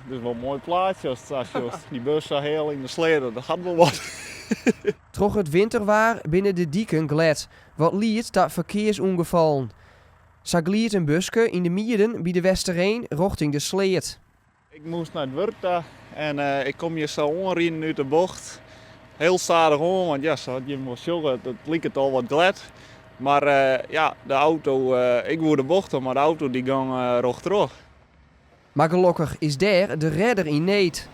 is wel een mooi plaatje als je die bus zo heel in de sleden, dat gaat wel wat. Troch het winterwaar binnen de dieken glad, wat liet dat verkeersongevallen. Zo gliet een buske in de Mierden bij de Westerheen richting de sleet. Ik moest naar het werk daar en ik kom hier zo onrijden uit de bocht. Heel stadig om, want ja, zoals je moet zeggen, het leek het al wat glad. Maar ja, de auto, ik woer de bocht om, maar de auto die ging rog terug. Maar gelukkig is daar de redder in niet.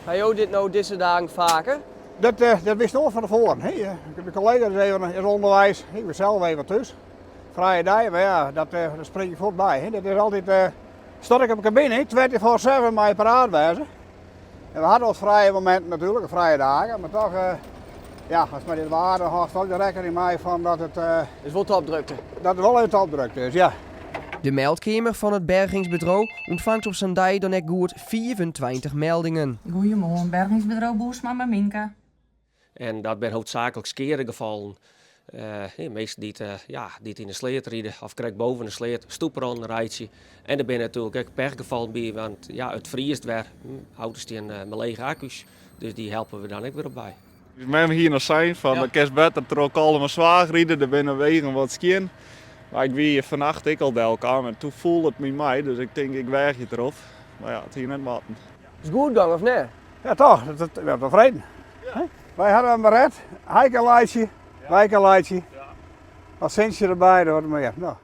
Ga je dit nou deze dagen vaker? Dat wist nog van tevoren. Ik heb een collega die is onderwijs, ik ben zelf even thuis. Vrije dag, maar ja, dat spreek je voorbij. Dat is altijd, stond ik op de cabine, 24/7 maar je paraat wezen. En we hadden ons vrije momenten natuurlijk, vrije dagen, maar toch, ja, als met dit waarde had ook de rekening mee van dat het Is wel topdrukte. dat het wel uit opdrukt is, ja. De meldkamer van het bergingsbureau ontvangt op zijn dag dan ook goed 24 meldingen. Goedemorgen, bergingsbureau Boersma met Minka. En dat zijn hoofdzakelijk skere gevallen. Meesten die in de sleet rijden of krijg boven de sleet, stoeper een rijtje. En er zijn natuurlijk ook pechgevallen bij, want ja, het vriest weer. Auto's die met lege accu's, dus die helpen we dan ook weer op bij. Dus met me hier nog zijn van de kerstbed, er ook allemaal zwaar rijden, er binnen wegen wat skiën. Maar ik wie vannacht ik al bij elkaar en toen voelde het me mij, dus ik denk ik weeg je erop. Maar ja, het hier net matten. Is het goed gang of nee? Ja toch, we hebben tevreden. Ja. Wij hadden een beret, heikenlijstje, wijkenlijstje. Wat centje erbij, dat wordt meer. Nou.